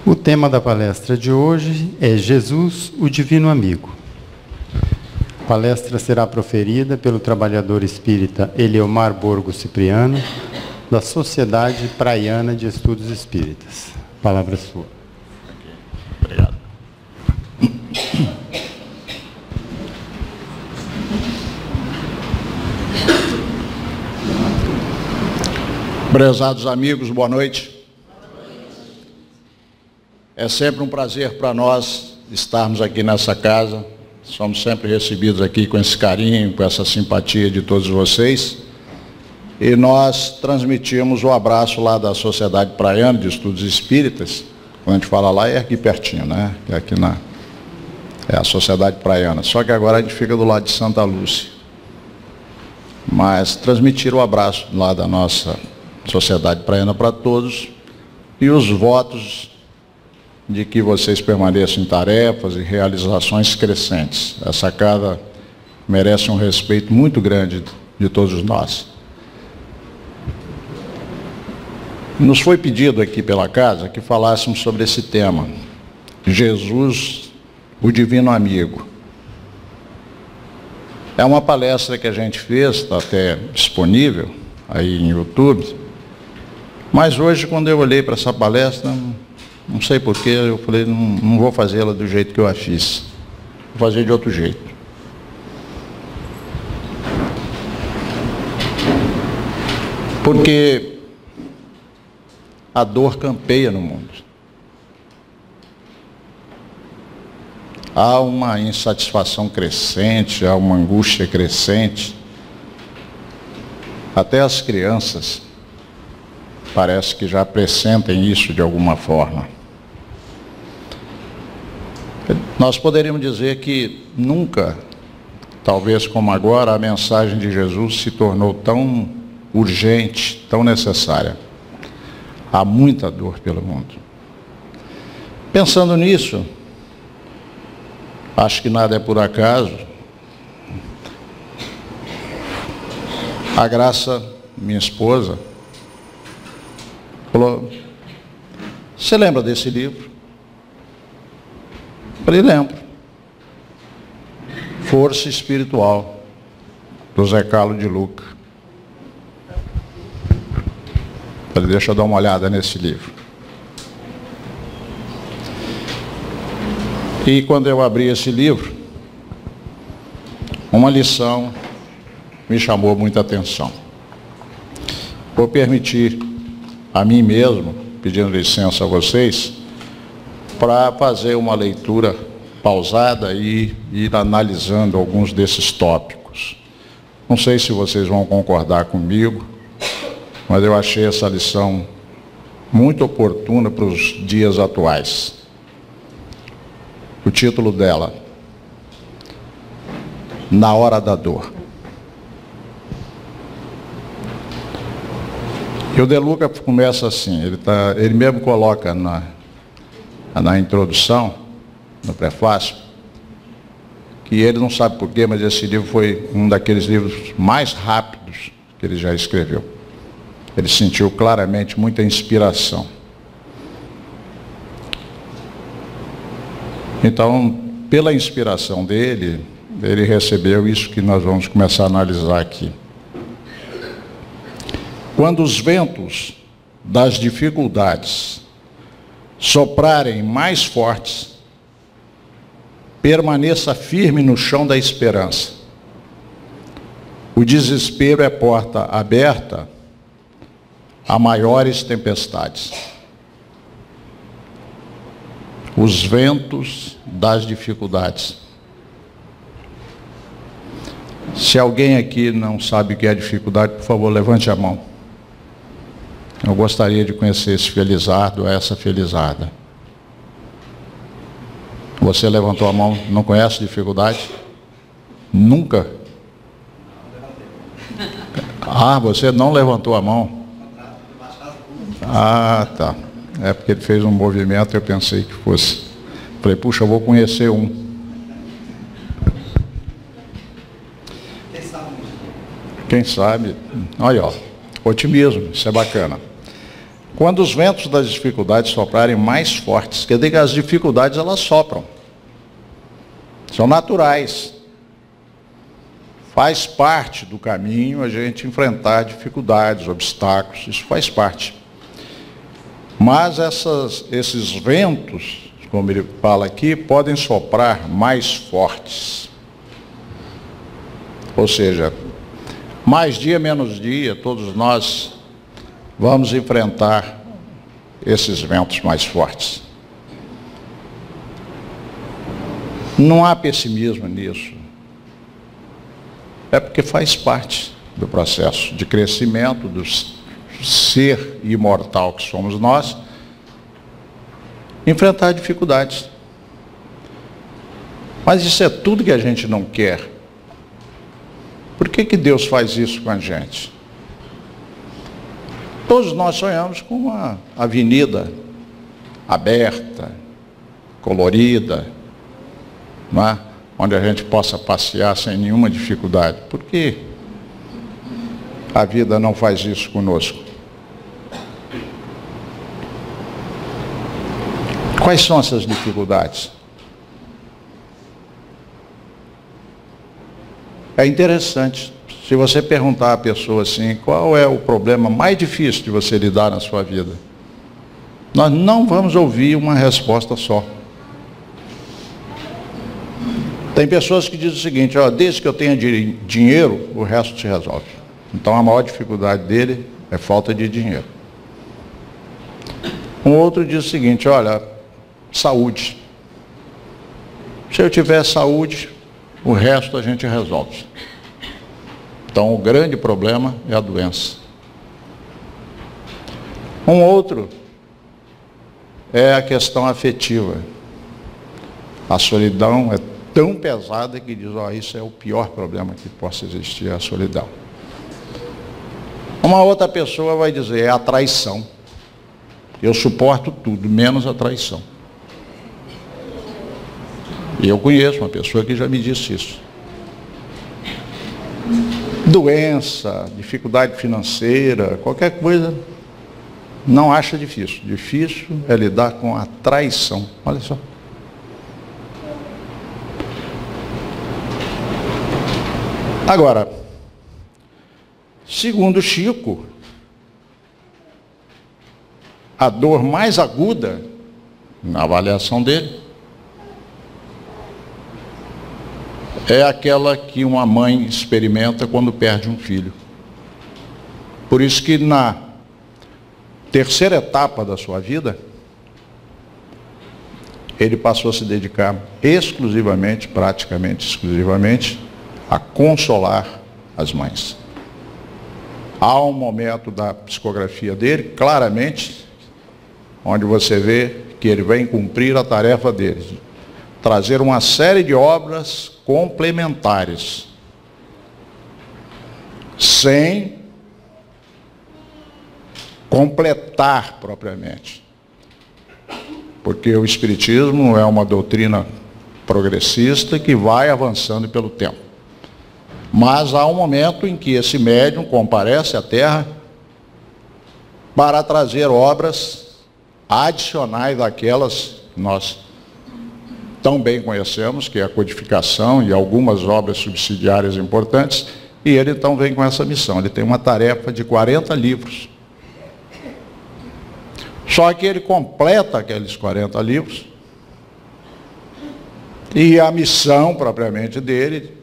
O tema da palestra de hoje é Jesus, o Divino Amigo. A palestra será proferida pelo trabalhador espírita Eliomar Borgo Cipriano, da Sociedade Praiana de Estudos Espíritas. A palavra é sua. Obrigado. Prezados amigos, boa noite. É sempre um prazer para nós estarmos aqui nessa casa. Somos sempre recebidos aqui com esse carinho, com essa simpatia de todos vocês. E nós transmitimos o abraço lá da Sociedade Praiana de Estudos Espíritas. Quando a gente fala lá, é aqui pertinho, né? É aqui é a Sociedade Praiana. Só que agora a gente fica do lado de Santa Lúcia. Mas transmitir o abraço lá da nossa Sociedade Praiana para todos e os votos de que vocês permaneçam em tarefas e realizações crescentes. Essa casa merece um respeito muito grande de todos nós. Nos foi pedido aqui pela casa que falássemos sobre esse tema, Jesus, o Divino Amigo. É uma palestra que a gente fez, está até disponível aí em YouTube, mas hoje, quando eu olhei para essa palestra, não sei porquê, eu falei, não vou fazê-la do jeito que eu a fiz. Vou fazer de outro jeito. Porque a dor campeia no mundo. Há uma insatisfação crescente, há uma angústia crescente. Até as crianças parece que já pressentem isso de alguma forma. Nós poderíamos dizer que nunca, talvez como agora, a mensagem de Jesus se tornou tão urgente, tão necessária. Há muita dor pelo mundo. Pensando nisso, acho que nada é por acaso. A Graça, minha esposa, falou, você lembra desse livro? Eu falei, lembro. Força Espiritual, do Zé Carlos de Luca. Eu falei, deixa eu dar uma olhada nesse livro. E quando eu abri esse livro, uma lição me chamou muita atenção. Vou permitir a mim mesmo, pedindo licença a vocês, para fazer uma leitura pausada e ir analisando alguns desses tópicos. Não sei se vocês vão concordar comigo, mas eu achei essa lição muito oportuna para os dias atuais. O título dela, Na Hora da Dor. E o De Luca começa assim, ele mesmo coloca na introdução, no prefácio, que ele não sabe porquê, mas esse livro foi um daqueles livros mais rápidos que ele já escreveu. Ele sentiu claramente muita inspiração. Então, pela inspiração dele, ele recebeu isso que nós vamos começar a analisar aqui. Quando os ventos das dificuldades soprarem mais fortes, permaneça firme no chão da esperança. O desespero é porta aberta a maiores tempestades. Os ventos das dificuldades. Se alguém aqui não sabe o que é dificuldade, por favor, levante a mão. Eu gostaria de conhecer esse felizardo, essa felizarda. Você levantou a mão, não conhece dificuldade? Nunca? Ah, você não levantou a mão? Ah, tá. É porque ele fez um movimento, eu pensei que fosse. Falei, puxa, eu vou conhecer um. Quem sabe? Olha, ó, otimismo, isso é bacana. Quando os ventos das dificuldades soprarem mais fortes, quer dizer que as dificuldades elas sopram. São naturais. Faz parte do caminho a gente enfrentar dificuldades, obstáculos, isso faz parte. Mas esses ventos, como ele fala aqui, podem soprar mais fortes. Ou seja, mais dia, menos dia, todos nós vamos enfrentar esses ventos mais fortes. Não há pessimismo nisso. É porque faz parte do processo de crescimento, do ser imortal que somos nós, enfrentar dificuldades. Mas isso é tudo que a gente não quer. Por que Deus faz isso com a gente? Todos nós sonhamos com uma avenida aberta, colorida, não é? Onde a gente possa passear sem nenhuma dificuldade. Por que a vida não faz isso conosco? Quais são essas dificuldades? É interessante. Se você perguntar à pessoa assim, qual é o problema mais difícil de você lidar na sua vida? Nós não vamos ouvir uma resposta só. Tem pessoas que dizem o seguinte, ó, desde que eu tenha dinheiro, o resto se resolve. Então a maior dificuldade dele é falta de dinheiro. Um outro diz o seguinte, olha, saúde. Se eu tiver saúde, o resto a gente resolve. Então o grande problema é a doença. Um outro é a questão afetiva. A solidão é tão pesada que diz, ó, isso é o pior problema que possa existir, a solidão. Uma outra pessoa vai dizer, é a traição. Eu suporto tudo, menos a traição. E eu conheço uma pessoa que já me disse isso. Doença, dificuldade financeira, qualquer coisa, não acha difícil. Difícil é lidar com a traição. Olha só. Agora, segundo Chico, a dor mais aguda, na avaliação dele, é aquela que uma mãe experimenta quando perde um filho. Por isso que na terceira etapa da sua vida, ele passou a se dedicar exclusivamente, praticamente exclusivamente, a consolar as mães. Há um momento da psicografia dele, claramente, onde você vê que ele vem cumprir a tarefa dele, trazer uma série de obras complementares, sem completar propriamente. Porque o Espiritismo é uma doutrina progressista que vai avançando pelo tempo. Mas há um momento em que esse médium comparece à Terra para trazer obras adicionais daquelas que nós tão bem conhecemos, que é a codificação e algumas obras subsidiárias importantes, e ele então vem com essa missão. Ele tem uma tarefa de 40 livros. Só que ele completa aqueles 40 livros e a missão propriamente dele,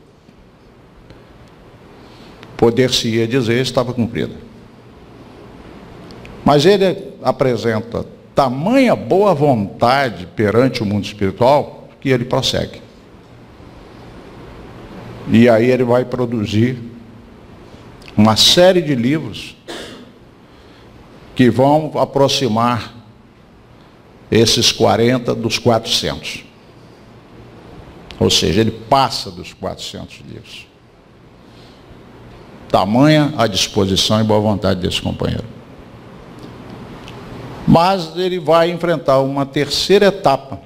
poder-se-ia dizer, estava cumprida. Mas ele apresenta tamanha boa vontade perante o mundo espiritual que ele prossegue. E aí ele vai produzir uma série de livros que vão aproximar esses 40 dos 400. Ou seja, ele passa dos 400 livros. Tamanha a disposição e boa vontade desse companheiro. Mas ele vai enfrentar uma terceira etapa,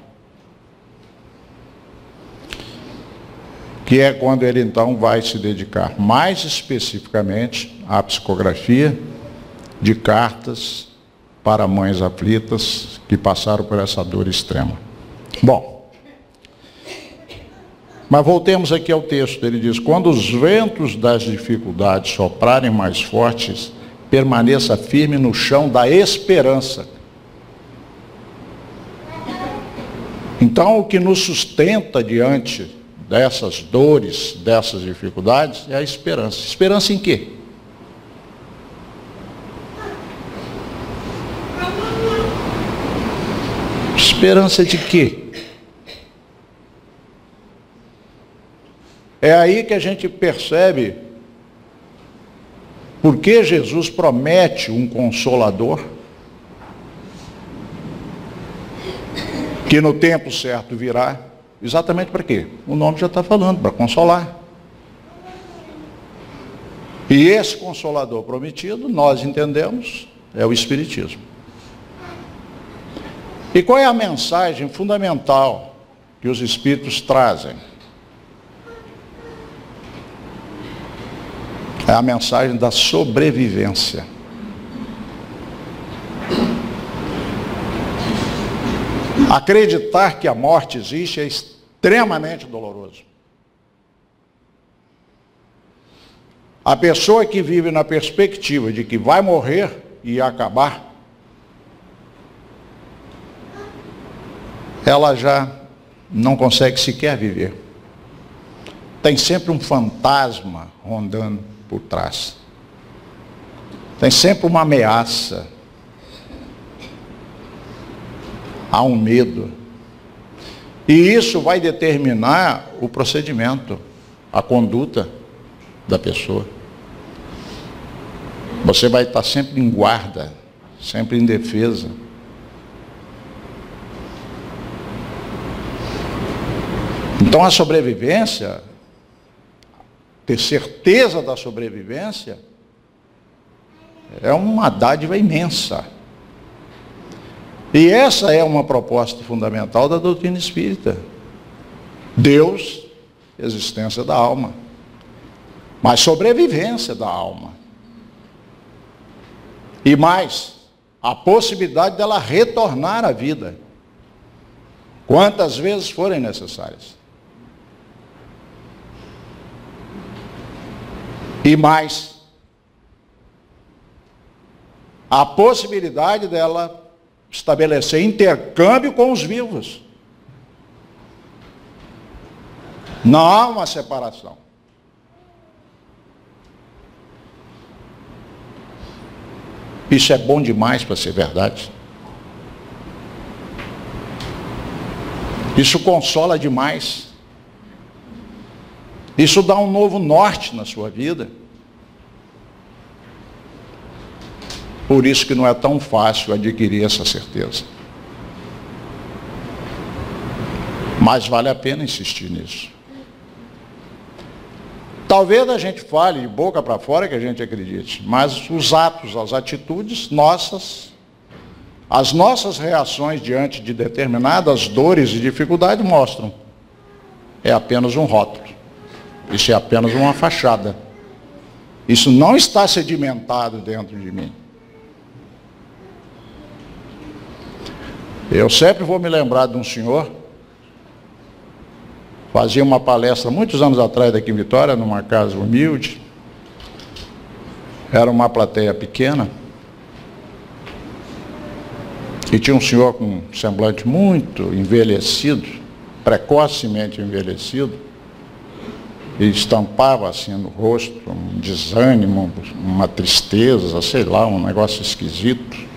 que é quando ele então vai se dedicar mais especificamente à psicografia de cartas para mães aflitas que passaram por essa dor extrema. Bom, mas voltemos aqui ao texto. Ele diz: quando os ventos das dificuldades soprarem mais fortes, permaneça firme no chão da esperança. Então, o que nos sustenta diante dessas dores, dessas dificuldades, é a esperança. Esperança em quê? Esperança de quê? É aí que a gente percebe por que Jesus promete um consolador, que no tempo certo virá. Exatamente para quê? O nome já está falando, para consolar. E esse consolador prometido, nós entendemos, é o Espiritismo. E qual é a mensagem fundamental que os Espíritos trazem? É a mensagem da sobrevivência. Acreditar que a morte existe é extremamente doloroso. A pessoa que vive na perspectiva de que vai morrer e acabar, ela já não consegue sequer viver. Tem sempre um fantasma rondando por trás. Tem sempre uma ameaça. Há um medo. E isso vai determinar o procedimento, a conduta da pessoa. Você vai estar sempre em guarda, sempre em defesa. Então a sobrevivência, ter certeza da sobrevivência, é uma dádiva imensa. E essa é uma proposta fundamental da doutrina espírita. Deus, existência da alma, mas sobrevivência da alma. E mais, a possibilidade dela retornar à vida, quantas vezes forem necessárias. E mais, a possibilidade dela estabelecer intercâmbio com os vivos. Não há uma separação. Isso é bom demais para ser verdade. Isso consola demais. Isso dá um novo norte na sua vida. Por isso que não é tão fácil adquirir essa certeza. Mas vale a pena insistir nisso. Talvez a gente fale de boca para fora que a gente acredite, mas os atos, as atitudes nossas, as nossas reações diante de determinadas dores e dificuldades mostram. É apenas um rótulo. Isso é apenas uma fachada. Isso não está sedimentado dentro de mim. Eu sempre vou me lembrar de um senhor, fazia uma palestra muitos anos atrás daqui em Vitória, numa casa humilde. Era uma plateia pequena. E tinha um senhor com um semblante muito envelhecido, precocemente envelhecido. E estampava assim no rosto um desânimo, uma tristeza, sei lá, um negócio esquisito.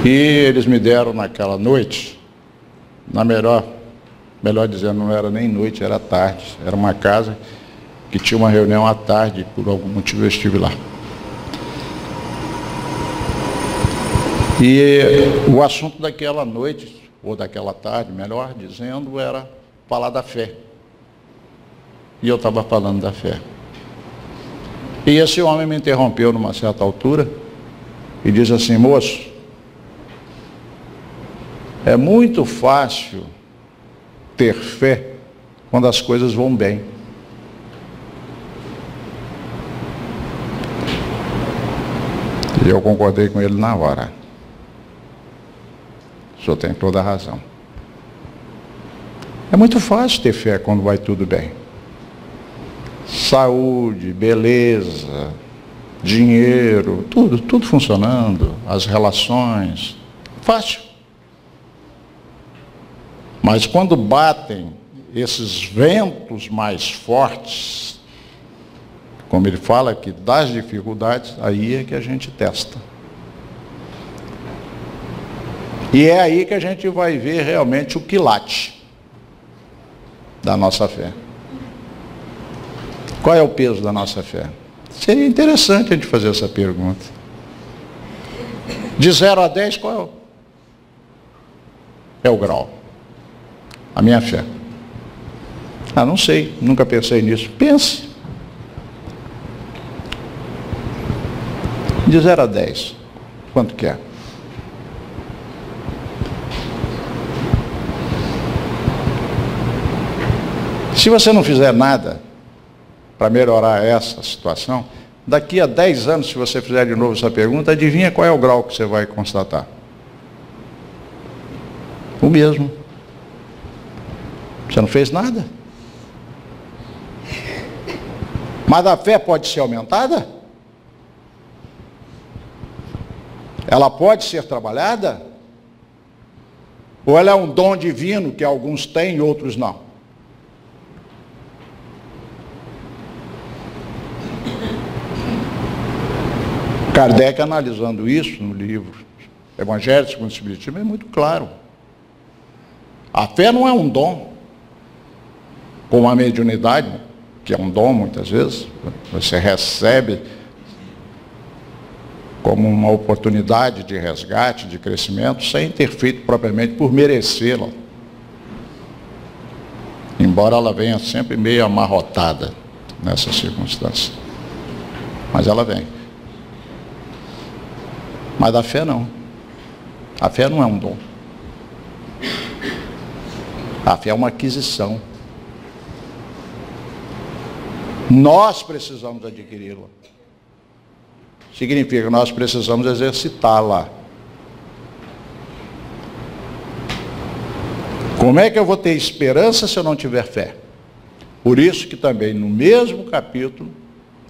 E eles me deram naquela noite, melhor dizendo, não era nem noite, era tarde. Era uma casa que tinha uma reunião à tarde, por algum motivo eu estive lá. E o assunto daquela noite, ou daquela tarde, melhor dizendo, era falar da fé. E eu estava falando da fé. E esse homem me interrompeu numa certa altura e diz assim: moço, é muito fácil ter fé quando as coisas vão bem. E eu concordei com ele na hora. O senhor tem toda a razão. É muito fácil ter fé quando vai tudo bem. Saúde, beleza, dinheiro, tudo funcionando, as relações. Fácil. Mas quando batem esses ventos mais fortes, como ele fala aqui, das dificuldades, aí é que a gente testa. E é aí que a gente vai ver realmente o quilate da nossa fé. Qual é o peso da nossa fé? Seria interessante a gente fazer essa pergunta. De 0 a 10, qual é o grau? A minha fé. Ah, não sei, nunca pensei nisso. Pense. De 0 a 10, quanto que é? Se você não fizer nada para melhorar essa situação, daqui a 10 anos, se você fizer de novo essa pergunta, adivinha qual é o grau que você vai constatar? O mesmo. Você não fez nada. Mas a fé pode ser aumentada? Ela pode ser trabalhada? Ou ela é um dom divino que alguns têm e outros não? Kardec, analisando isso no livro Evangelho segundo o Espiritismo, é muito claro. A fé não é um dom, como a mediunidade, que é um dom muitas vezes, você recebe como uma oportunidade de resgate, de crescimento, sem ter feito propriamente por merecê-la. Embora ela venha sempre meio amarrotada nessa circunstância. Mas ela vem. Mas a fé não. A fé não é um dom. A fé é uma aquisição. Nós precisamos adquiri-la. Significa que nós precisamos exercitá-la. Como é que eu vou ter esperança se eu não tiver fé? Por isso que também no mesmo capítulo,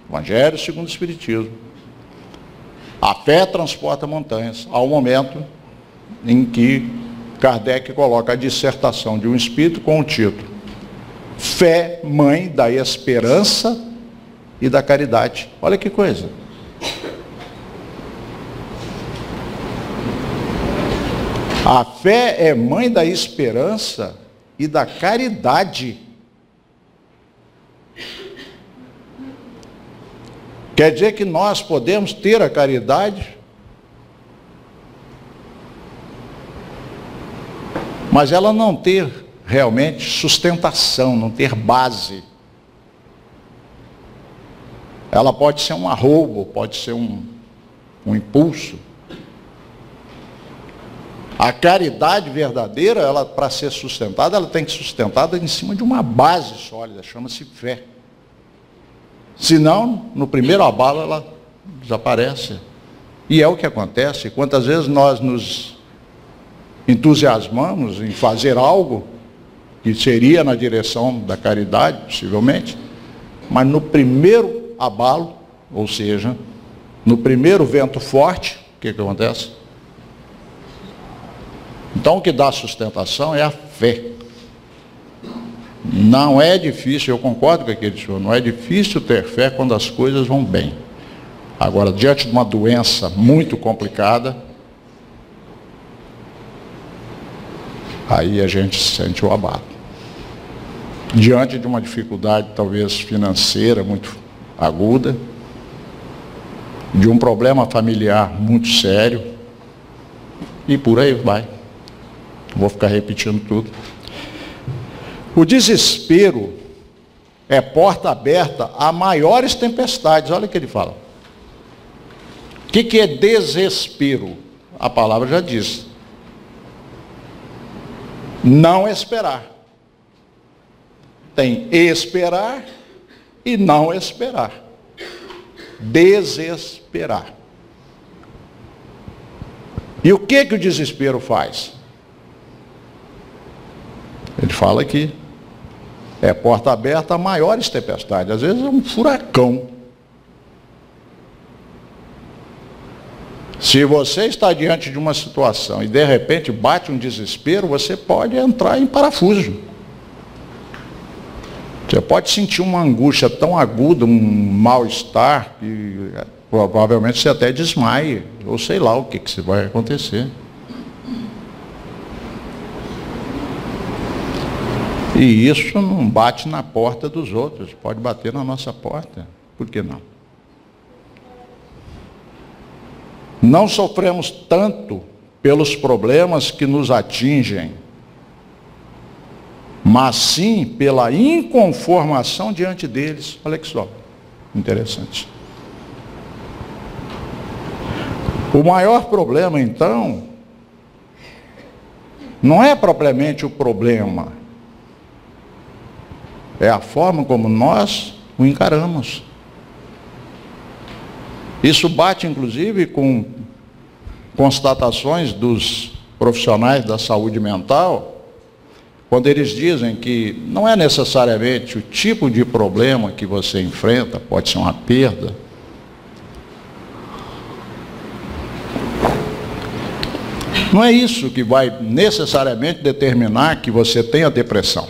Evangelho segundo o Espiritismo, a fé transporta montanhas, ao momento em que Kardec coloca a dissertação de um espírito com o título Fé, Mãe da Esperança e da Caridade. Olha que coisa. A fé é mãe da esperança e da caridade. Quer dizer que nós podemos ter a caridade, mas ela não ter realmente sustentação, não ter base. Ela pode ser um arroubo, pode ser um impulso. A caridade verdadeira, ela para ser sustentada, ela tem que ser sustentada em cima de uma base sólida, chama-se fé. Senão, no primeiro abalo, ela desaparece. E é o que acontece. Quantas vezes nós nos entusiasmamos em fazer algo que seria na direção da caridade, possivelmente, mas no primeiro abalo, ou seja, no primeiro vento forte, o que acontece? Então, o que dá sustentação é a fé. Não é difícil, eu concordo com aquele senhor, não é difícil ter fé quando as coisas vão bem. Agora, diante de uma doença muito complicada, aí a gente sente o abalo. Diante de uma dificuldade talvez financeira muito aguda, de um problema familiar muito sério, e por aí vai. Vou ficar repetindo tudo. O desespero é porta aberta a maiores tempestades. Olha o que ele fala. O que é desespero? A palavra já diz. Não esperar. Tem esperar e não esperar. Desesperar. E o que o desespero faz? Ele fala aqui, é porta aberta a maiores tempestades, às vezes é um furacão. Se você está diante de uma situação e de repente bate um desespero, você pode entrar em parafuso. Você pode sentir uma angústia tão aguda, um mal-estar, que provavelmente você até desmaie, ou sei lá o que vai acontecer. E isso não bate na porta dos outros, pode bater na nossa porta. Por que não? Não sofremos tanto pelos problemas que nos atingem, mas sim pela inconformação diante deles. Olha que só, interessante. O maior problema, então, não é propriamente o problema, é a forma como nós o encaramos. Isso bate, inclusive, com constatações dos profissionais da saúde mental, quando eles dizem que não é necessariamente o tipo de problema que você enfrenta, pode ser uma perda, não é isso que vai necessariamente determinar que você tenha depressão.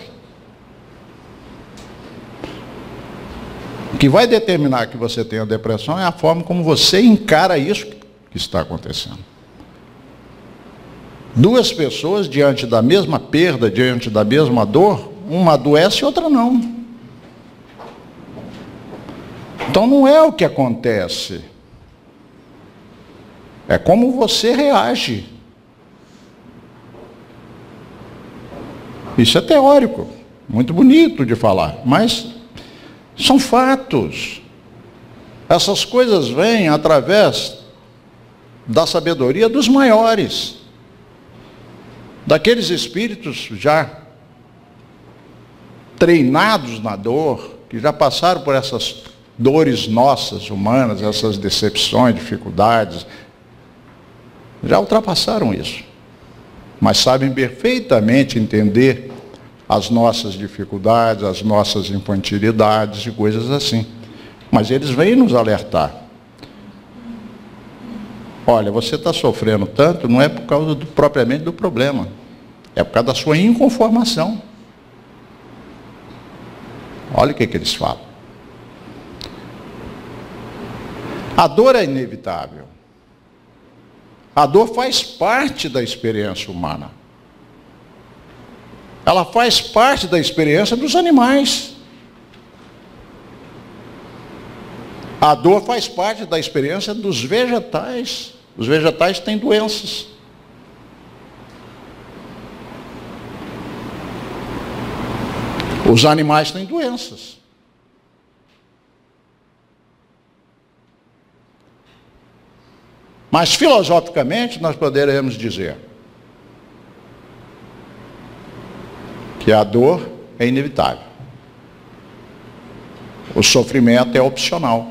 O que vai determinar que você tenha depressão é a forma como você encara isso que está acontecendo. Duas pessoas diante da mesma perda, diante da mesma dor, uma adoece e outra não. Então não é o que acontece, é como você reage. Isso é teórico, muito bonito de falar, mas são fatos. Essas coisas vêm através da sabedoria dos maiores, daqueles espíritos já treinados na dor, que já passaram por essas dores nossas, humanas, essas decepções, dificuldades, já ultrapassaram isso, mas sabem perfeitamente entender as nossas dificuldades, as nossas infantilidades e coisas assim. Mas eles vêm nos alertar. Olha, você está sofrendo tanto, não é por causa propriamente do problema, é por causa da sua inconformação. Olha o que eles falam. A dor é inevitável. A dor faz parte da experiência humana. Ela faz parte da experiência dos animais. A dor faz parte da experiência dos vegetais. Os vegetais têm doenças. Os animais têm doenças. Mas filosoficamente nós poderemos dizer que a dor é inevitável. O sofrimento é opcional.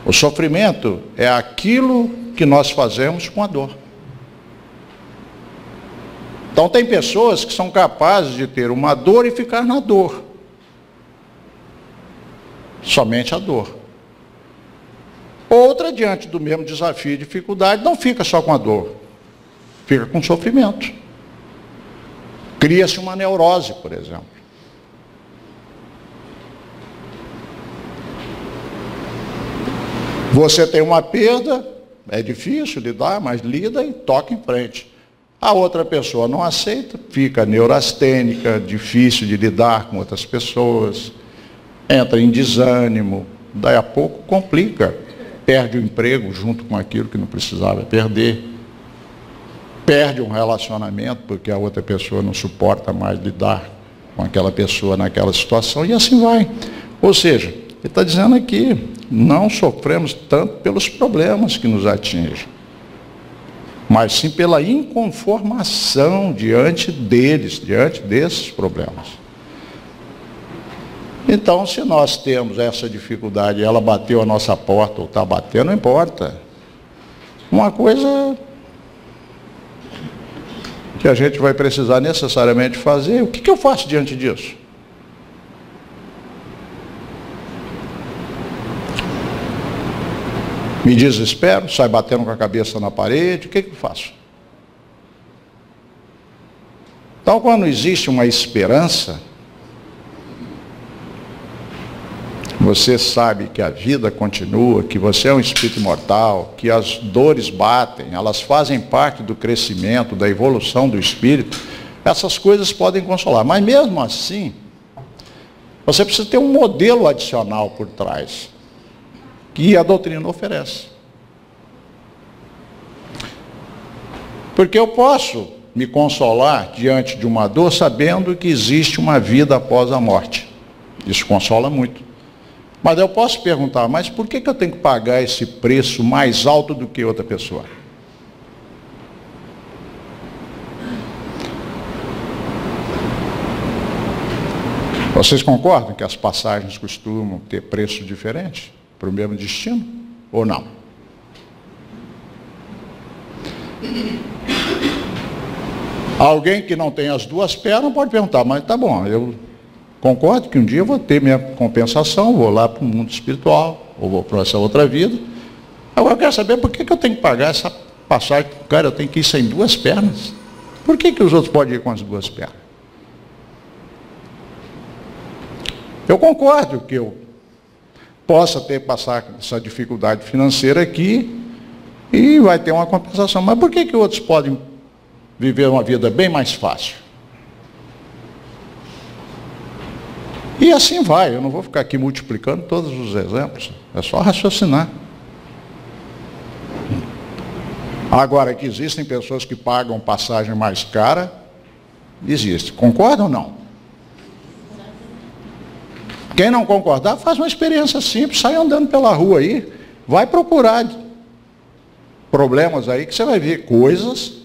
O sofrimento é aquilo que nós fazemos com a dor. Então tem pessoas que são capazes de ter uma dor e ficar na dor. Somente a dor. Outra, diante do mesmo desafio e dificuldade, não fica só com a dor. Fica com sofrimento. Cria-se uma neurose, por exemplo. Você tem uma perda, é difícil lidar, mas lida e toca em frente. A outra pessoa não aceita, fica neurastênica, difícil de lidar com outras pessoas, entra em desânimo, daí a pouco complica, perde o emprego junto com aquilo que não precisava perder, perde um relacionamento porque a outra pessoa não suporta mais lidar com aquela pessoa naquela situação e assim vai. Ou seja, ele está dizendo aqui, não sofremos tanto pelos problemas que nos atingem, mas sim pela inconformação diante deles, diante desses problemas. Então, se nós temos essa dificuldade, ela bateu a nossa porta ou está batendo, não importa. uma coisa que a gente vai precisar necessariamente fazer. O que eu faço diante disso? Me desespero, saio batendo com a cabeça na parede, o que eu faço? Então, quando existe uma esperança, você sabe que a vida continua, que você é um espírito imortal, que as dores batem, elas fazem parte do crescimento, da evolução do espírito, essas coisas podem consolar. Mas mesmo assim, você precisa ter um modelo adicional por trás, que a doutrina oferece. Porque eu posso me consolar diante de uma dor sabendo que existe uma vida após a morte. Isso consola muito. Mas eu posso perguntar, mas por que eu tenho que pagar esse preço mais alto do que outra pessoa? Vocês concordam que as passagens costumam ter preços diferentes para o mesmo destino? Ou não? Alguém que não tem as duas pernas pode perguntar, mas tá bom, eu concordo que um dia eu vou ter minha compensação, vou lá para o mundo espiritual, ou vou para essa outra vida. Agora eu quero saber por que eu tenho que pagar essa passagem. Cara, eu tenho que ir sem duas pernas. Por que os outros podem ir com as duas pernas? Eu concordo que eu possa passar essa dificuldade financeira aqui e vai ter uma compensação. Mas por que outros podem viver uma vida bem mais fácil? E assim vai, eu não vou ficar aqui multiplicando todos os exemplos, é só raciocinar. Agora, que existem pessoas que pagam passagem mais cara, existe. Concordam ou não? Quem não concordar, faz uma experiência simples, sai andando pela rua aí, vai procurar problemas aí que você vai ver coisas,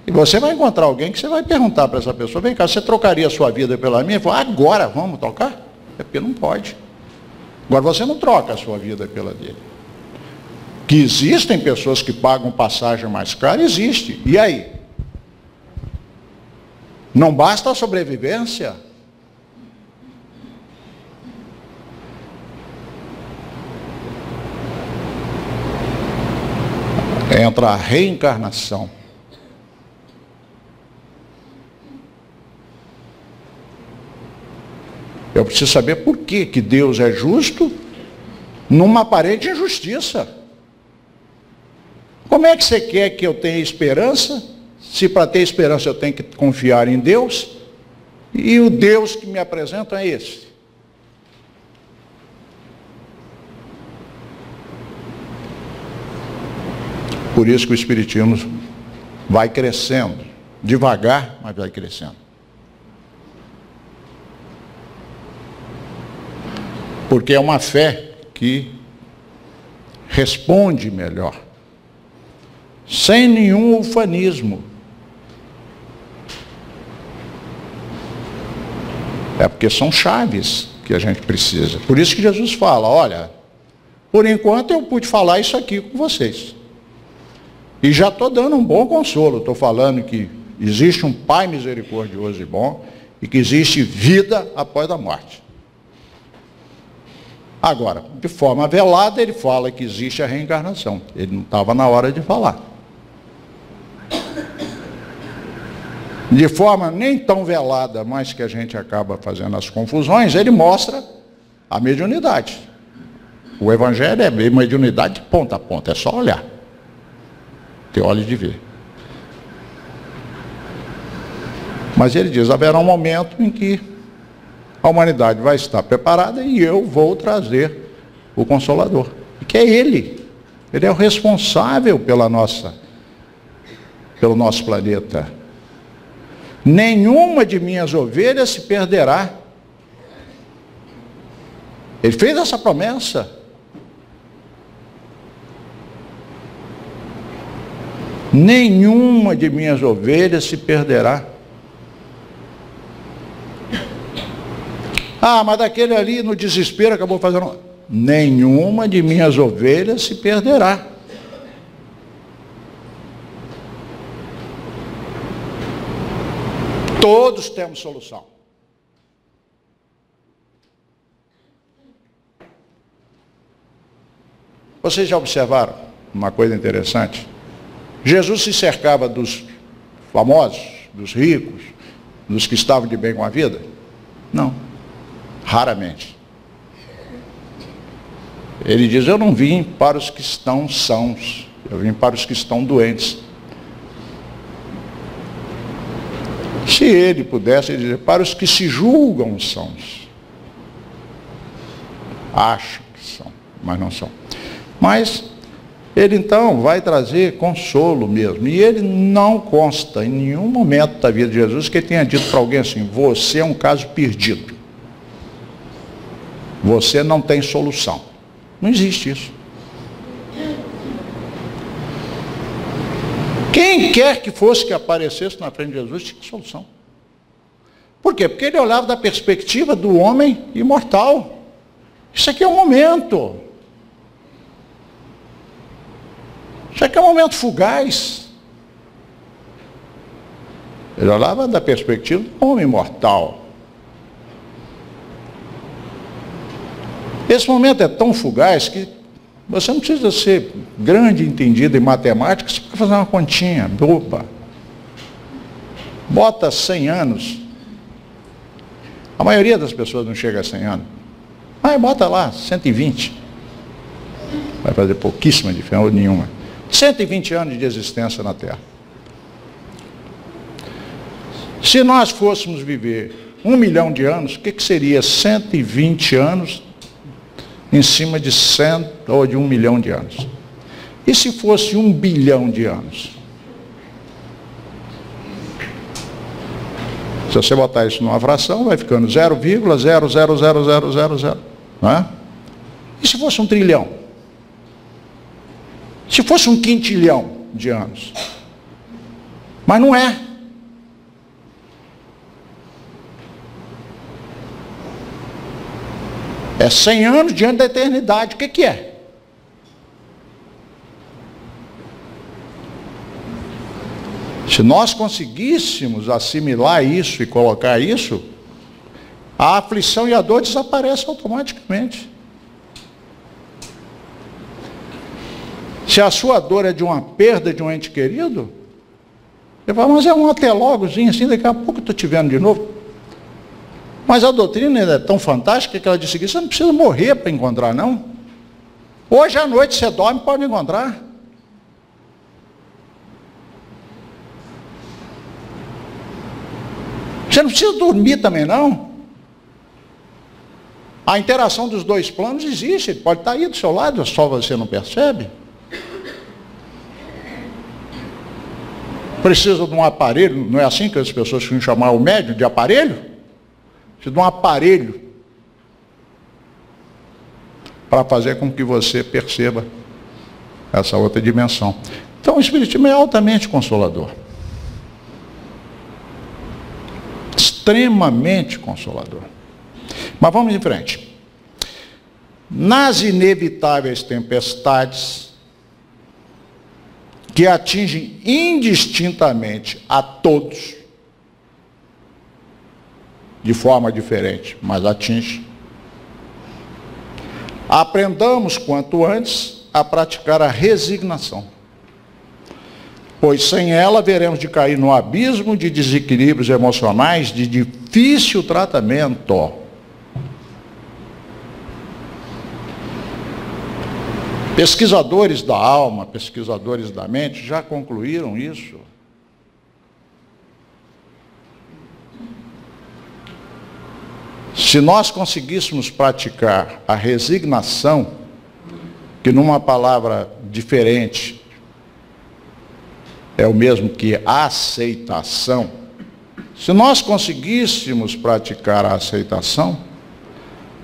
e você vai encontrar alguém que você vai perguntar para essa pessoa, vem cá, você trocaria a sua vida pela minha? Fala, agora vamos trocar? É porque não pode. Agora você não troca a sua vida pela dele. Que existem pessoas que pagam passagem mais cara, existe. E aí? Não basta a sobrevivência? Entra a reencarnação. Eu preciso saber por que Deus é justo numa aparente injustiça. Como é que você quer que eu tenha esperança, se para ter esperança eu tenho que confiar em Deus, e o Deus que me apresenta é esse? Por isso que o Espiritismo vai crescendo, devagar, mas vai crescendo. Porque é uma fé que responde melhor, sem nenhum ufanismo. É porque são chaves que a gente precisa. Por isso que Jesus fala, olha, por enquanto eu pude falar isso aqui com vocês. E já estou dando um bom consolo. Estou falando que existe um Pai misericordioso e bom, e que existe vida após a morte. Agora, de forma velada, ele fala que existe a reencarnação. Ele não estava na hora de falar. De forma nem tão velada, mas que a gente acaba fazendo as confusões, ele mostra a mediunidade. O Evangelho é mediunidade de ponta a ponta, é só olhar. Ter olho de ver. Mas ele diz, haverá um momento em que a humanidade vai estar preparada e eu vou trazer o Consolador. Que é Ele. Ele é o responsável pelo nosso planeta. Nenhuma de minhas ovelhas se perderá. Ele fez essa promessa. Nenhuma de minhas ovelhas se perderá. Ah, mas daquele ali no desespero acabou fazendo... Nenhuma de minhas ovelhas se perderá. Todos temos solução. Vocês já observaram uma coisa interessante? Jesus se cercava dos famosos, dos ricos, dos que estavam de bem com a vida? Não, raramente. Ele diz, eu não vim para os que estão sãos, eu vim para os que estão doentes. Se ele pudesse dizer, para os que se julgam sãos. Acham que são, mas não são. Mas ele então vai trazer consolo mesmo. E ele não consta em nenhum momento da vida de Jesus que ele tenha dito para alguém assim, você é um caso perdido. Você não tem solução. Não existe isso. Quem quer que fosse que aparecesse na frente de Jesus tinha solução. Por quê? Porque ele olhava da perspectiva do homem imortal. Isso aqui é um momento. Isso aqui é um momento fugaz. Ele olhava da perspectiva do homem imortal. Esse momento é tão fugaz que você não precisa ser grande entendido em matemática, você pode fazer uma continha boba. Bota 100 anos. A maioria das pessoas não chega a 100 anos. Mas bota lá, 120. Vai fazer pouquíssima diferença, ou nenhuma. 120 anos de existência na Terra. Se nós fôssemos viver 1 milhão de anos, o que seria 120 anos em cima de 100 ou de 1 milhão de anos? E se fosse 1 bilhão de anos? Se você botar isso numa fração, vai ficando 0,00000, não é? E se fosse 1 trilhão? Se fosse 1 quintilhão de anos? Mas não é. É 100 anos diante da eternidade. O que é? Se nós conseguíssemos assimilar isso e colocar isso, a aflição e a dor desaparecem automaticamente. Se a sua dor é de uma perda de um ente querido, você fala, mas é um até logozinho assim, daqui a pouco eu estou te vendo de novo. Mas a doutrina é tão fantástica que ela diz o seguinte, você não precisa morrer para encontrar, não. Hoje à noite você dorme, pode encontrar. Você não precisa dormir também, não. A interação dos dois planos existe, ele pode estar aí do seu lado, só você não percebe. Precisa de um aparelho, não é assim que as pessoas ficam chamar o médium de aparelho? Precisa de um aparelho para fazer com que você perceba essa outra dimensão. Então o Espiritismo é altamente consolador. Extremamente consolador. Mas vamos em frente. Nas inevitáveis tempestades que atingem indistintamente a todos, de forma diferente, mas atinge, aprendamos quanto antes a praticar a resignação, pois sem ela veremos de cair no abismo de desequilíbrios emocionais de difícil tratamento. Pesquisadores da alma, pesquisadores da mente já concluíram isso. Se nós conseguíssemos praticar a resignação, que numa palavra diferente é o mesmo que aceitação, se nós conseguíssemos praticar a aceitação,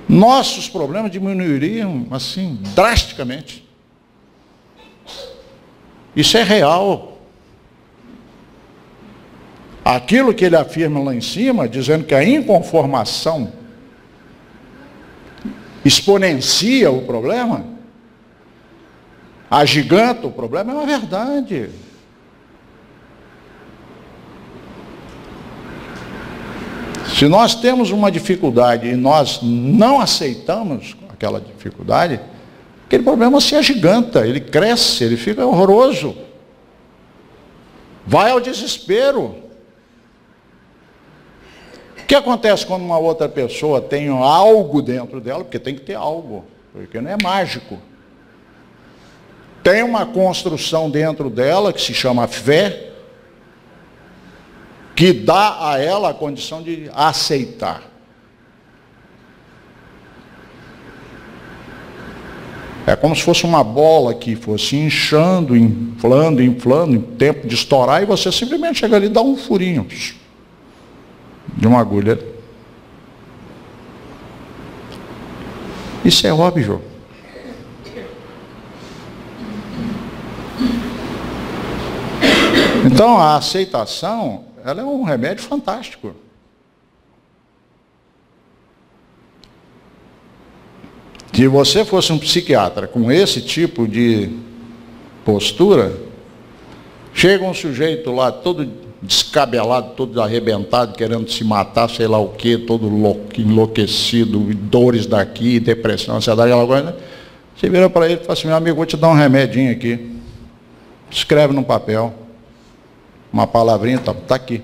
nossos problemas diminuiriam assim drasticamente. Isso é real. Aquilo que ele afirma lá em cima, dizendo que a inconformação exponencia o problema, agiganta o problema, é uma verdade. Se nós temos uma dificuldade e nós não aceitamos aquela dificuldade, aquele problema se agiganta, ele cresce, ele fica horroroso. Vai ao desespero. O que acontece quando uma outra pessoa tem algo dentro dela? Porque tem que ter algo, porque não é mágico. Tem uma construção dentro dela que se chama fé, que dá a ela a condição de aceitar. É como se fosse uma bola que fosse inchando, inflando, inflando, em tempo de estourar, e você simplesmente chega ali e dá um furinho de uma agulha. Isso é óbvio. Então, a aceitação, ela é um remédio fantástico. Se você fosse um psiquiatra com esse tipo de postura, chega um sujeito lá todo descabelado, todo arrebentado, querendo se matar, sei lá o quê, todo enlouquecido, dores daqui, depressão, ansiedade, aquela coisa, né? Você vira para ele e fala assim: meu amigo, vou te dar um remedinho aqui. Escreve num papel, uma palavrinha, tá aqui.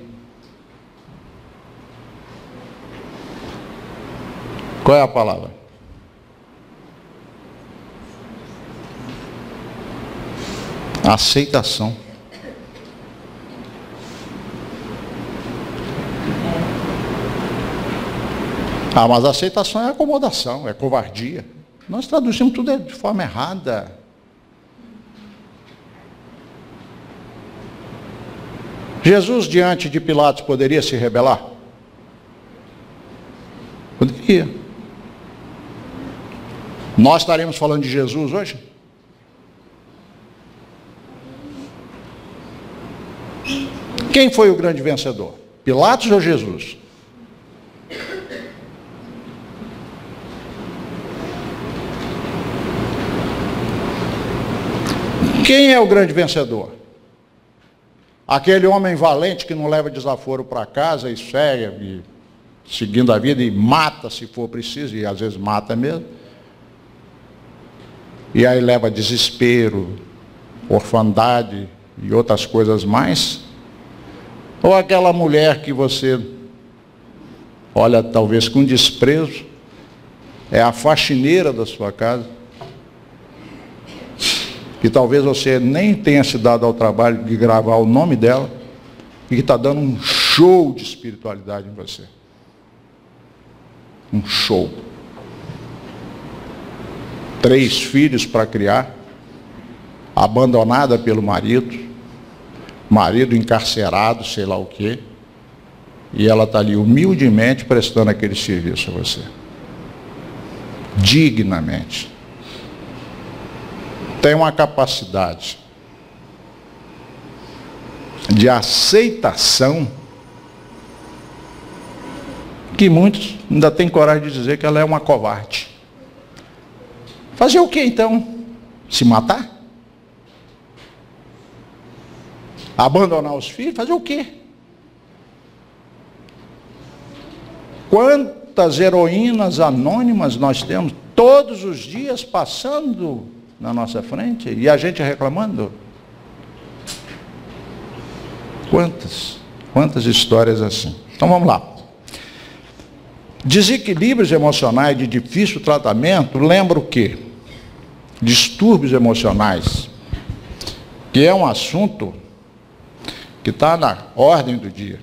Qual é a palavra? Aceitação. Ah, mas a aceitação é acomodação, é covardia. Nós traduzimos tudo de forma errada. Jesus, diante de Pilatos, poderia se rebelar? Poderia. Nós estaremos falando de Jesus hoje? Quem foi o grande vencedor? Pilatos ou Jesus? Quem é o grande vencedor? Aquele homem valente que não leva desaforo para casa e segue, seguindo a vida, e mata se for preciso, e às vezes mata mesmo. E aí leva desespero, orfandade e outras coisas mais. Ou aquela mulher que você olha talvez com desprezo, é a faxineira da sua casa, que talvez você nem tenha se dado ao trabalho de gravar o nome dela, e que está dando um show de espiritualidade em você. Um show. 3 filhos para criar, abandonada pelo marido encarcerado, sei lá o quê, e ela está ali humildemente prestando aquele serviço a você. Dignamente. Tem uma capacidade de aceitação que muitos ainda têm coragem de dizer que ela é uma covarde. Fazer o que então? Se matar? Abandonar os filhos? Fazer o quê? Quantas heroínas anônimas nós temos todos os dias passando na nossa frente e a gente reclamando? Quantas histórias assim. Então vamos lá. Desequilíbrios emocionais de difícil tratamento, lembra o quê? Distúrbios emocionais, que é um assunto que está na ordem do dia.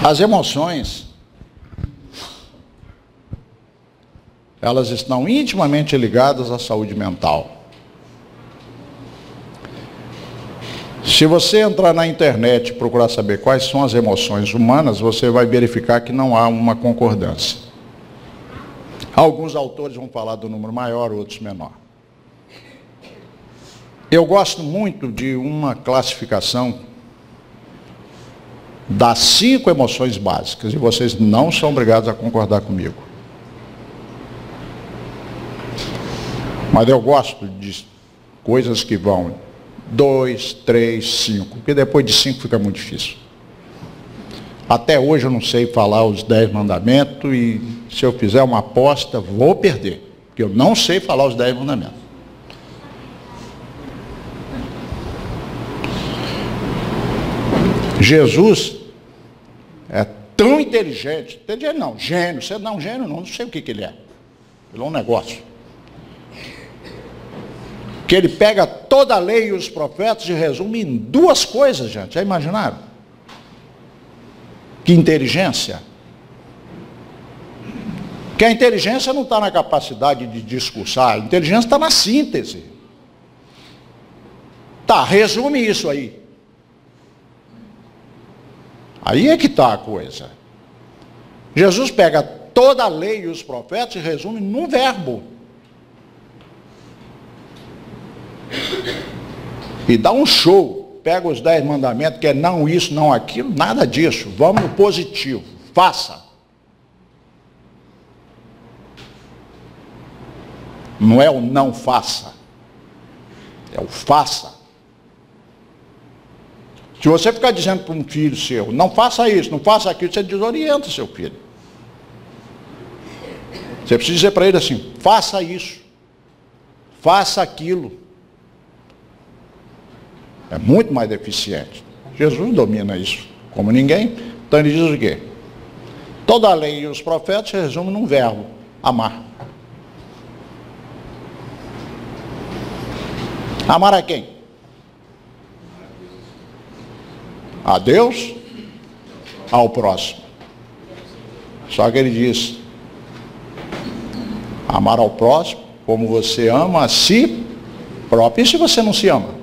As emoções, elas estão intimamente ligadas à saúde mental. Se você entrar na internet e procurar saber quais são as emoções humanas, você vai verificar que não há uma concordância. Alguns autores vão falar do número maior, outros menor. Eu gosto muito de uma classificação das 5 emoções básicas, e vocês não são obrigados a concordar comigo. Mas eu gosto de coisas que vão 2, 3, 5, porque depois de 5 fica muito difícil. Até hoje eu não sei falar os 10 mandamentos e se eu fizer uma aposta, vou perder, porque eu não sei falar os 10 mandamentos. Jesus é tão inteligente não, gênio, você não, gênio não sei o que ele é. Ele é um negócio. Que ele pega toda a lei e os profetas e resume em 2 coisas, gente. Já imaginaram? Que inteligência. Que a inteligência não está na capacidade de discursar, a inteligência está na síntese. Tá, resume isso aí. Aí é que está a coisa. Jesus pega toda a lei e os profetas e resume num verbo. E dá um show. Pega os 10 mandamentos, que é não isso, não aquilo, nada disso. Vamos no positivo. Faça. Não é o não faça. É o faça. Se você ficar dizendo para um filho seu, não faça isso, não faça aquilo, você desorienta seu filho. Você precisa dizer para ele assim, faça isso, faça aquilo. É muito mais eficiente. Jesus domina isso como ninguém. Então ele diz o quê? Toda a lei e os profetas se resumem num verbo, amar. Amar a quem? A Deus, ao próximo. Só que ele diz, amar ao próximo como você ama a si próprio. E se você não se ama?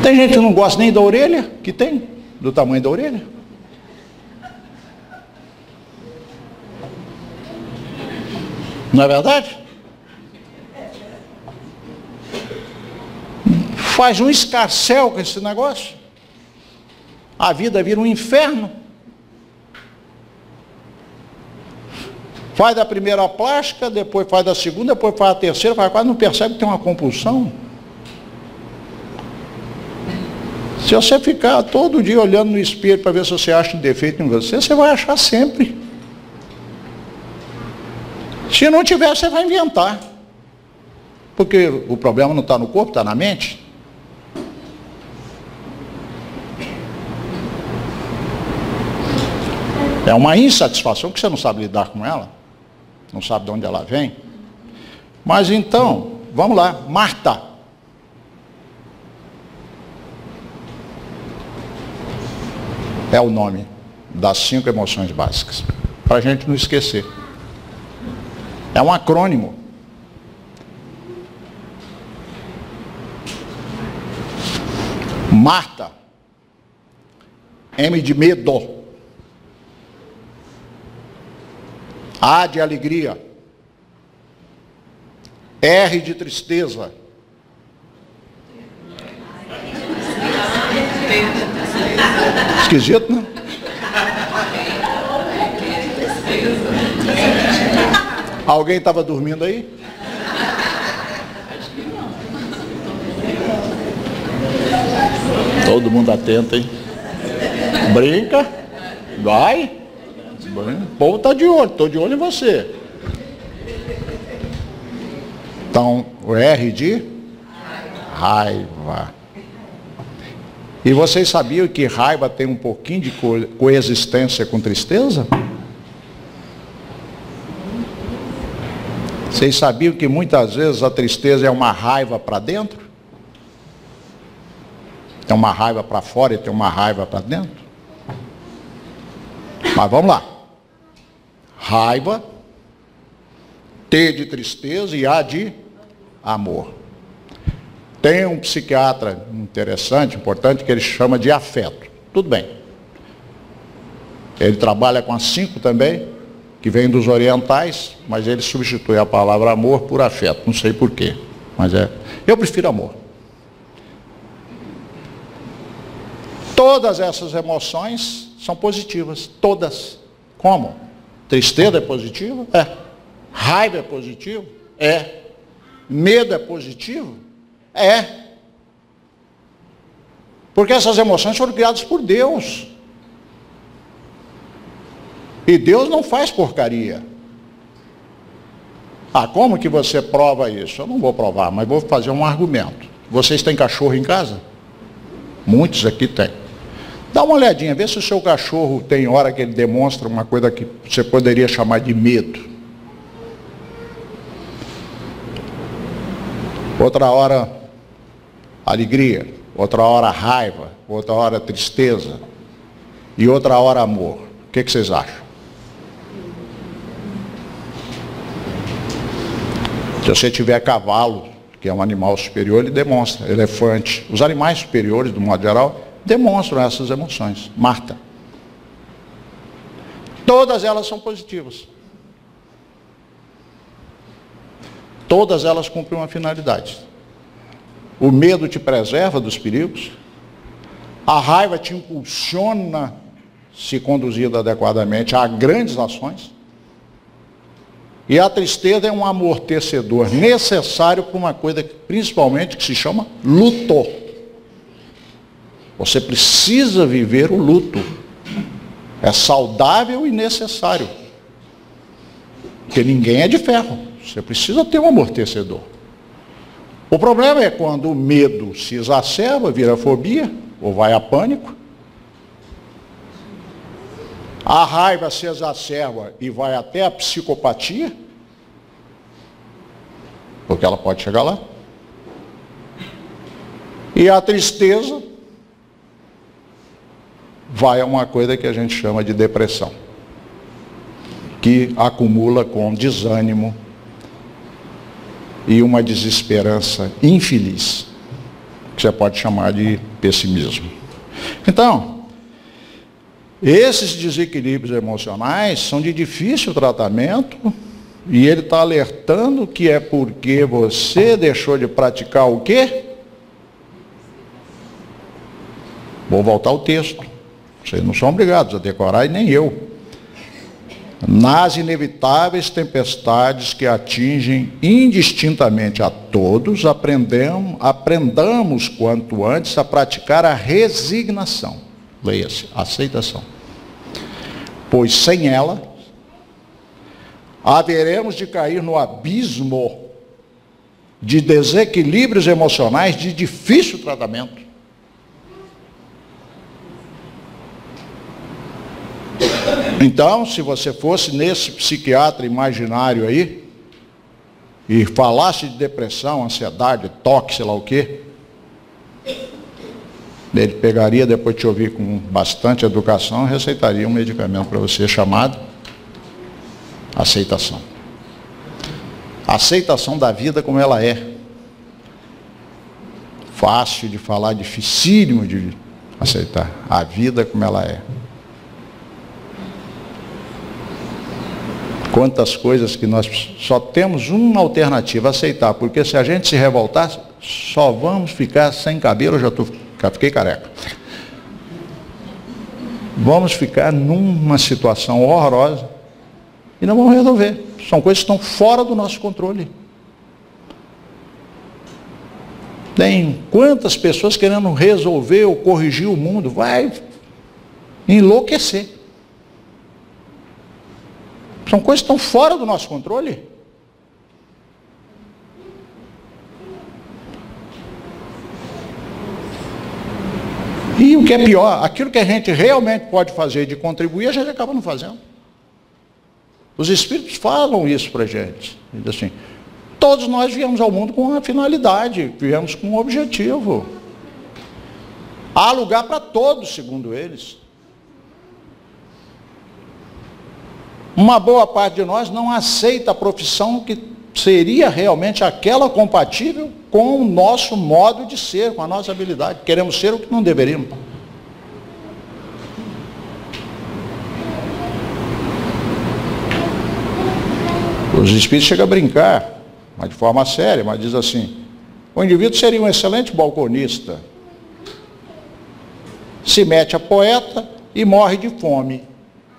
Tem gente que não gosta nem da orelha, que tem, do tamanho da orelha. Não é verdade? Faz um escarcéu com esse negócio. A vida vira um inferno. Faz da primeira plástica, depois faz da segunda, depois faz da terceira, faz quase não percebe que tem uma compulsão. Se você ficar todo dia olhando no espelho para ver se você acha um defeito em você, você vai achar sempre. Se não tiver, você vai inventar. Porque o problema não está no corpo, está na mente. É uma insatisfação que você não sabe lidar com ela. Não sabe de onde ela vem. Mas então, vamos lá, Marta. É o nome das 5 emoções básicas. Para a gente não esquecer. É um acrônimo. Marta. M de medo. A de alegria. R de tristeza. Esquisito, não? Alguém estava dormindo aí? Todo mundo atento, hein? Brinca. Vai. O povo está de olho. Estou de olho em você. Então, o R de raiva. E vocês sabiam que raiva tem um pouquinho de coexistência com tristeza? Vocês sabiam que muitas vezes a tristeza é uma raiva para dentro? Tem uma raiva para fora e tem uma raiva para dentro? Mas vamos lá. Raiva, T de tristeza e A de amor. Tem um psiquiatra interessante, importante, que ele chama de afeto. Tudo bem. Ele trabalha com as 5 também, que vem dos orientais, mas ele substitui a palavra amor por afeto. Não sei porquê, mas eu prefiro amor. Todas essas emoções são positivas, todas. Como? Tristeza é positiva? É. Raiva é positivo? É. Medo é positivo? É. Porque essas emoções foram criadas por Deus. E Deus não faz porcaria. Ah, como que você prova isso? Eu não vou provar, mas vou fazer um argumento. Vocês têm cachorro em casa? Muitos aqui têm. Dá uma olhadinha, vê se o seu cachorro tem hora que ele demonstra uma coisa que você poderia chamar de medo. Outra hora, alegria. Outra hora, raiva. Outra hora, tristeza. E outra hora, amor. O que vocês acham? Se você tiver cavalo, que é um animal superior, ele demonstra. Elefante. Os animais superiores, do modo geral, demonstram essas emoções. Marta. Todas elas são positivas. Todas elas cumprem uma finalidade. O medo te preserva dos perigos. A raiva te impulsiona, se conduzida adequadamente, a grandes ações. E a tristeza é um amortecedor necessário para uma coisa, principalmente, que se chama luto. Você precisa viver o luto. É saudável e necessário. Porque ninguém é de ferro. Você precisa ter um amortecedor. O problema é quando o medo se exacerba, vira fobia, ou vai a pânico. A raiva se exacerba e vai até a psicopatia, porque ela pode chegar lá. E a tristeza vai a uma coisa que a gente chama de depressão, que acumula com desânimo e uma desesperança infeliz, que você pode chamar de pessimismo. Então, esses desequilíbrios emocionais são de difícil tratamento, e ele está alertando que é porque você deixou de praticar o quê? Vou voltar ao texto. Vocês não são obrigados a decorar, e nem eu. Nas inevitáveis tempestades que atingem indistintamente a todos, aprendamos quanto antes a praticar a resignação. Leia-se, aceitação. Pois sem ela, haveremos de cair no abismo de desequilíbrios emocionais de difícil tratamento. Então, se você fosse nesse psiquiatra imaginário aí, e falasse de depressão, ansiedade, toque, sei lá o quê, ele pegaria, depois de te ouvir com bastante educação, receitaria um medicamento para você chamado aceitação. Aceitação da vida como ela é. Fácil de falar, dificílimo de aceitar. A vida como ela é. Quantas coisas que nós só temos uma alternativa, aceitar, porque se a gente se revoltar, só vamos ficar sem cabelo. Eu já fiquei careca. Vamos ficar numa situação horrorosa e não vamos resolver. São coisas que estão fora do nosso controle. Tem quantas pessoas querendo resolver ou corrigir o mundo, vai enlouquecer. São coisas que estão fora do nosso controle. E o que é pior, aquilo que a gente realmente pode fazer de contribuir, a gente acaba não fazendo. Os Espíritos falam isso para a gente. Assim, todos nós viemos ao mundo com uma finalidade, viemos com um objetivo. Há lugar para todos, segundo eles. Uma boa parte de nós não aceita a profissão que seria realmente aquela compatível com o nosso modo de ser, com a nossa habilidade. Queremos ser o que não deveríamos. Os Espíritos chegam a brincar, mas de forma séria, mas diz assim: o indivíduo seria um excelente balconista, se mete a poeta e morre de fome.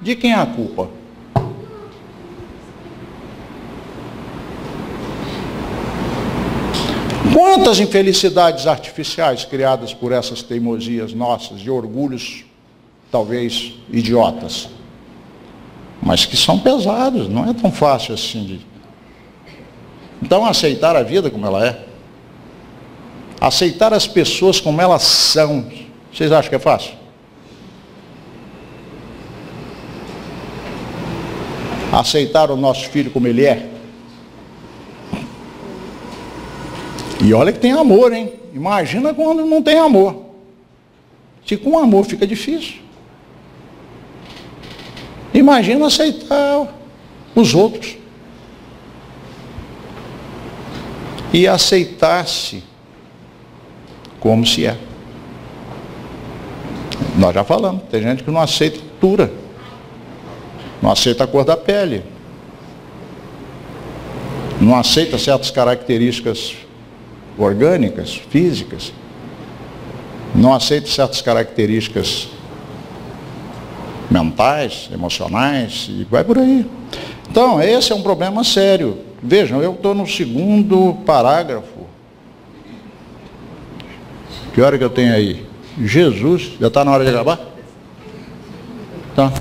De quem é a culpa? Quantas infelicidades artificiais criadas por essas teimosias nossas, de orgulhos, talvez, idiotas. Mas que são pesados, não é tão fácil assim de... Então, aceitar a vida como ela é, aceitar as pessoas como elas são, vocês acham que é fácil? Aceitar o nosso filho como ele é? E olha que tem amor, hein? Imagina quando não tem amor. Se com amor fica difícil. Imagina aceitar os outros. E aceitar-se como se é. Nós já falamos, tem gente que não aceita a altura, não aceita a cor da pele, não aceita certas características orgânicas, físicas, não aceita certas características mentais, emocionais, e vai por aí. Então, esse é um problema sério. Vejam, eu estou no 2º parágrafo. Que hora que eu tenho aí? Jesus, já está na hora de acabar? Tá.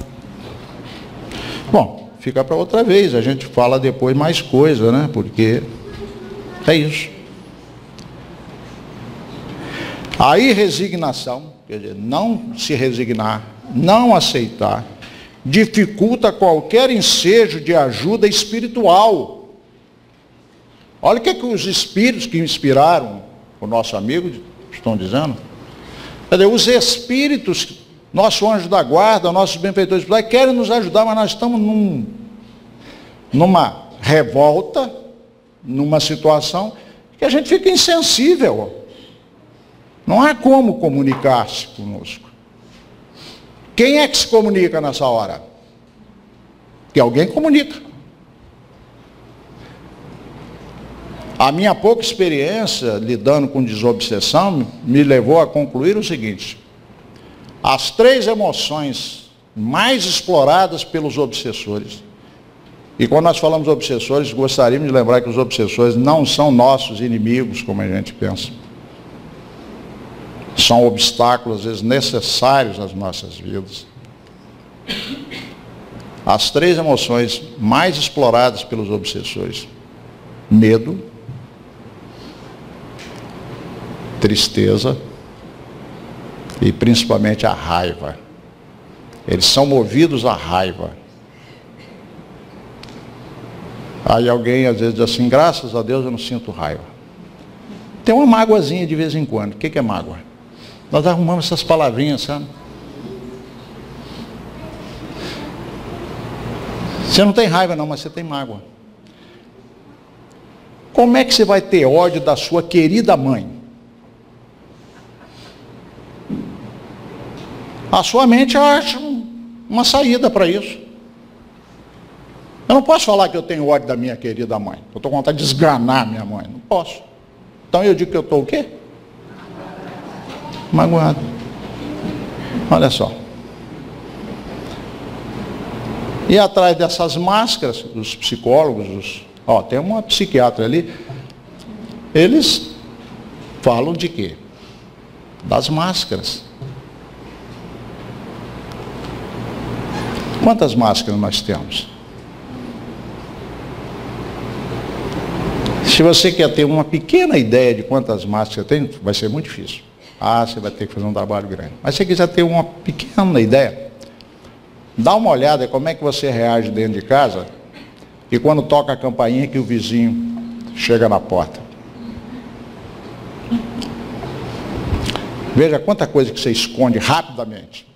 Bom, fica para outra vez, a gente fala depois mais coisa, né? Porque é isso. A irresignação, quer dizer, não se resignar, não aceitar, dificulta qualquer ensejo de ajuda espiritual. Olha o que os espíritos que inspiraram o nosso amigo estão dizendo. Quer dizer, os espíritos, nosso anjo da guarda, nossos benfeitores espirituais, querem nos ajudar, mas nós estamos numa revolta, numa situação que a gente fica insensível. Não há como comunicar-se conosco. Quem é que se comunica nessa hora? Que alguém comunica. A minha pouca experiência lidando com desobsessão me levou a concluir o seguinte: as 3 emoções mais exploradas pelos obsessores, e quando nós falamos obsessores, gostaríamos de lembrar que os obsessores não são nossos inimigos, como a gente pensa. São obstáculos, às vezes, necessários às nossas vidas. As 3 emoções mais exploradas pelos obsessores: medo, tristeza e principalmente a raiva. Eles são movidos à raiva. Aí alguém às vezes diz assim: graças a Deus eu não sinto raiva. Tem uma mágoazinha de vez em quando. O que é mágoa? Nós arrumamos essas palavrinhas, sabe? Você não tem raiva não, mas você tem mágoa. Como é que você vai ter ódio da sua querida mãe? A sua mente acha uma saída para isso. Eu não posso falar que eu tenho ódio da minha querida mãe. Eu estou com vontade de esganar minha mãe. Não posso. Então eu digo que eu estou o quê? Magoado. Olha só. E atrás dessas máscaras, os psicólogos, tem uma psiquiatra ali, eles falam de quê? Das máscaras. Quantas máscaras nós temos? Se você quer ter uma pequena ideia de quantas máscaras tem, vai ser muito difícil. Você vai ter que fazer um trabalho grande. Mas se você quiser ter uma pequena ideia, dá uma olhada como é que você reage dentro de casa e quando toca a campainha que o vizinho chega na porta. Veja quanta coisa que você esconde rapidamente.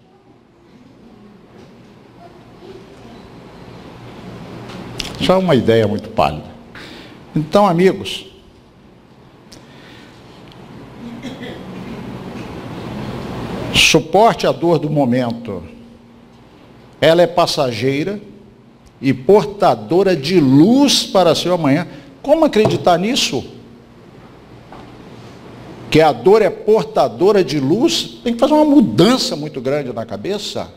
Só é uma ideia muito pálida. Então, amigos, suporte a dor do momento. Ela é passageira e portadora de luz para seu amanhã. Como acreditar nisso? Que a dor é portadora de luz? Tem que fazer uma mudança muito grande na cabeça.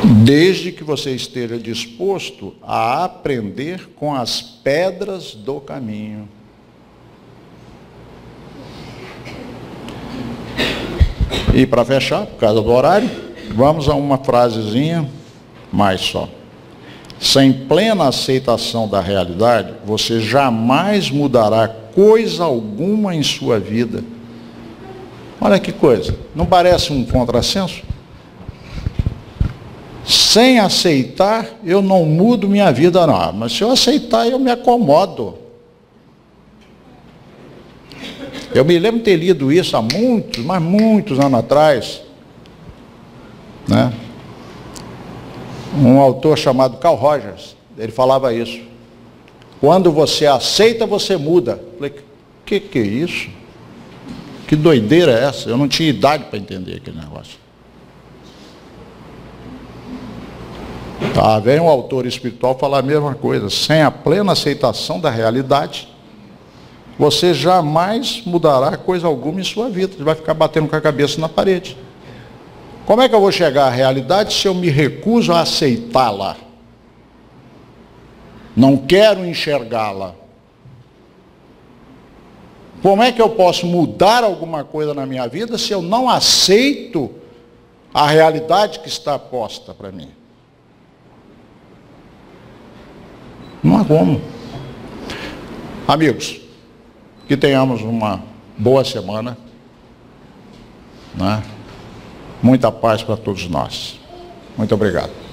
Desde que você esteja disposto a aprender com as pedras do caminho. E para fechar, por causa do horário, vamos a uma frasezinha mais só. Sem plena aceitação da realidade, você jamais mudará coisa alguma em sua vida. Olha que coisa, não parece um contrassenso? Sem aceitar, eu não mudo minha vida, não. Mas se eu aceitar, eu me acomodo. Eu me lembro de ter lido isso há muitos, mas muitos anos atrás, né? Um autor chamado Carl Rogers, ele falava isso. Quando você aceita, você muda. Eu falei, que é isso? Que doideira é essa? Eu não tinha idade para entender aquele negócio. Tá, vem um autor espiritual falar a mesma coisa. Sem a plena aceitação da realidade, você jamais mudará coisa alguma em sua vida. Você vai ficar batendo com a cabeça na parede. Como é que eu vou chegar à realidade se eu me recuso a aceitá-la? Não quero enxergá-la. Como é que eu posso mudar alguma coisa na minha vida se eu não aceito a realidade que está posta para mim? Não há como. Amigos, que tenhamos uma boa semana, né? Muita paz para todos nós. Muito obrigado.